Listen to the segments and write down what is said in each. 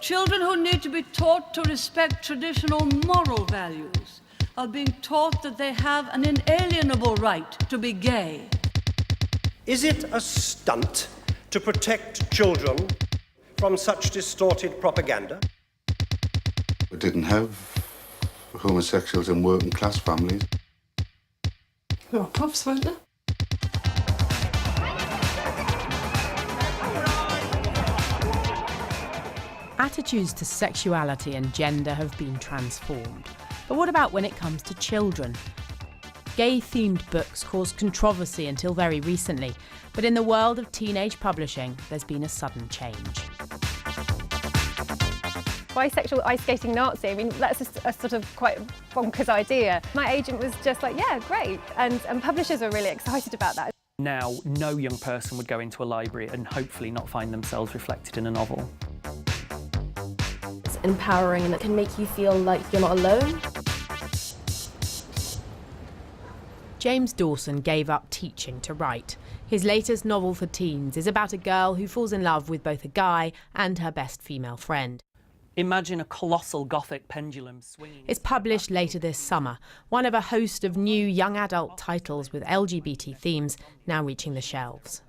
Children who need to be taught to respect traditional moral values are being taught that they have an inalienable right to be gay. Is it a stunt to protect children from such distorted propaganda? We didn't have homosexuals in working class families. There were pubs, weren't there? Attitudes to sexuality and gender have been transformed. But what about when it comes to children? Gay-themed books caused controversy until very recently, but in the world of teenage publishing, there's been a sudden change. Bisexual ice skating Nazi, I mean, that's a sort of quite bonkers idea. My agent was just like, yeah, great, and publishers are really excited about that. Now, no young person would go into a library and hopefully not find themselves reflected in a novel. It's empowering and it can make you feel like you're not alone. James Dawson gave up teaching to write. His latest novel for teens is about a girl who falls in love with both a guy and her best female friend. Imagine a colossal Gothic pendulum swinging. It's published later this summer, one of a host of new young adult titles with LGBT themes now reaching the shelves.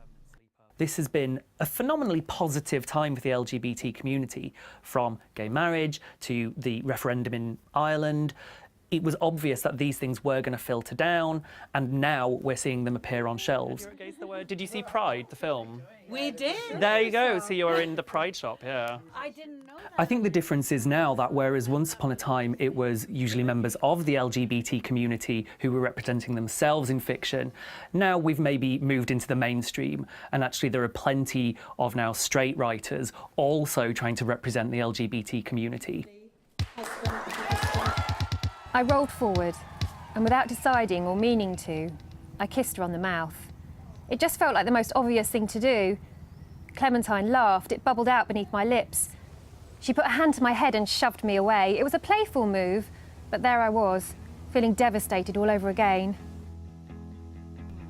This has been a phenomenally positive time for the LGBT community, from gay marriage to the referendum in Ireland. It was obvious that these things were going to filter down, and now we're seeing them appear on shelves. Did you see Pride, the film? We did. There you go. So you were in the Pride shop, yeah. I didn't know that. I think the difference is now that whereas once upon a time it was usually members of the LGBT community who were representing themselves in fiction, now we've maybe moved into the mainstream, and actually there are plenty of now straight writers also trying to represent the LGBT community. I rolled forward, and without deciding or meaning to, I kissed her on the mouth. It just felt like the most obvious thing to do. Clementine laughed, it bubbled out beneath my lips. She put a hand to my head and shoved me away. It was a playful move, but there I was, feeling devastated all over again.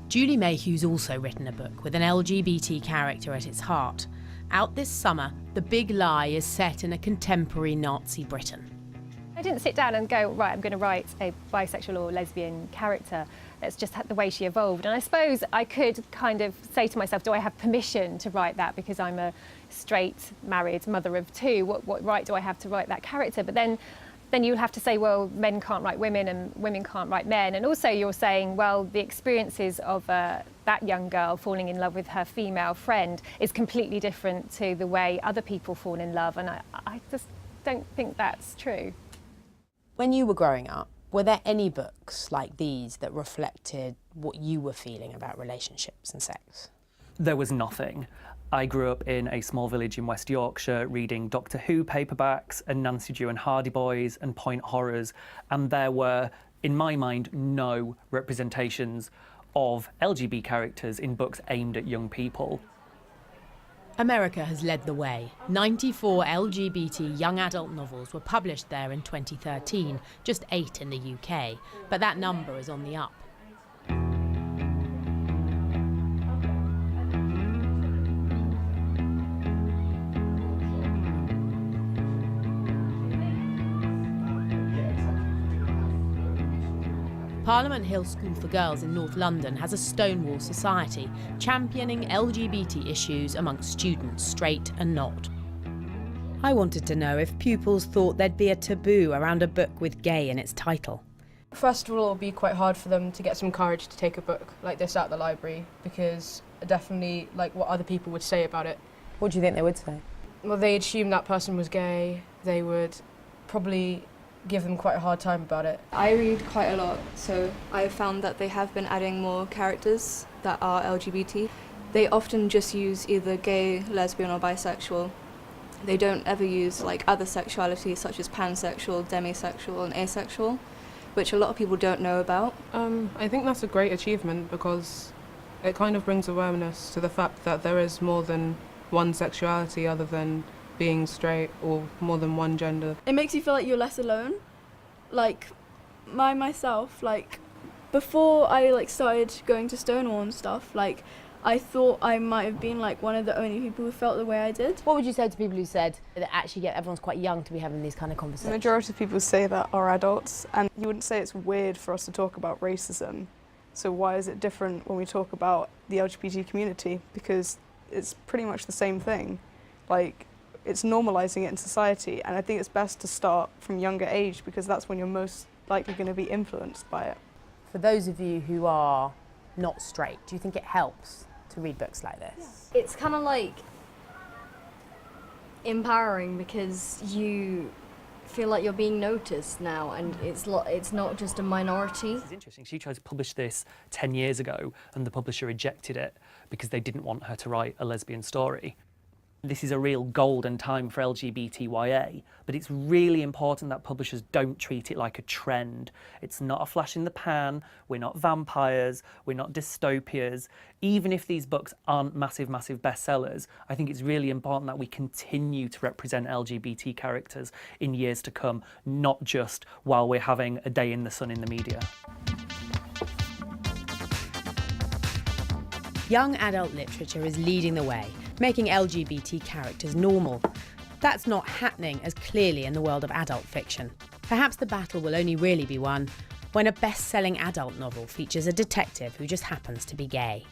Julie Mayhew's also written a book with an LGBT character at its heart. Out this summer, The Big Lie is set in a contemporary Nazi Britain. I didn't sit down and go, right, I'm going to write a bisexual or lesbian character. That's just the way she evolved. And I suppose I could kind of say to myself, do I have permission to write that because I'm a straight, married mother of two? What right do I have to write that character? But then you'll have to say, well, men can't write women and women can't write men. And also you're saying, well, the experiences of that young girl falling in love with her female friend is completely different to the way other people fall in love. And I just don't think that's true. When you were growing up, were there any books like these that reflected what you were feeling about relationships and sex? There was nothing. I grew up in a small village in West Yorkshire reading Doctor Who paperbacks and Nancy Drew and Hardy Boys and Point Horrors, and there were, in my mind, no representations of LGBT characters in books aimed at young people. America has led the way. 94 LGBT young adult novels were published there in 2013, just 8 in the UK, but that number is on the up. Parliament Hill School for Girls in North London has a Stonewall Society, championing LGBT issues amongst students, straight and not. I wanted to know if pupils thought there'd be a taboo around a book with gay in its title. First of all, it'll be quite hard for them to get some courage to take a book like this out the library, because definitely like what other people would say about it. What do you think they would say? Well, they'd assume that person was gay. They would probably give them quite a hard time about it. I read quite a lot, so I found that they have been adding more characters that are LGBT. They often just use either gay, lesbian or bisexual. They don't ever use like other sexualities such as pansexual, demisexual and asexual, which a lot of people don't know about. I think that's a great achievement because it kind of brings awareness to the fact that there is more than one sexuality other than being straight, or more than one gender. It makes you feel like you're less alone. Like, myself, like, before I started going to Stonewall and stuff, like, I thought I might have been like one of the only people who felt the way I did. What would you say to people who said that actually everyone's quite young to be having these kind of The conversations? majority of people say that are adults, and you wouldn't say it's weird for us to talk about racism. So why is it different when we talk about the LGBT community? Because it's pretty much the same thing. Like, it's normalising it in society, and I think it's best to start from younger age because that's when you're most likely going to be influenced by it. For those of you who are not straight, do you think it helps to read books like this? It's kind of like empowering because you feel like you're being noticed now, and it's not just a minority. This is interesting. She tried to publish this 10 years ago and the publisher rejected it because they didn't want her to write a lesbian story. This is a real golden time for LGBTYA, but it's really important that publishers don't treat it like a trend. It's not a flash in the pan, we're not vampires, we're not dystopias. Even if these books aren't massive, massive bestsellers, I think it's really important that we continue to represent LGBT characters in years to come, not just while we're having a day in the sun in the media. Young adult literature is leading the way, making LGBT characters normal. That's not happening as clearly in the world of adult fiction. Perhaps the battle will only really be won when a best-selling adult novel features a detective who just happens to be gay.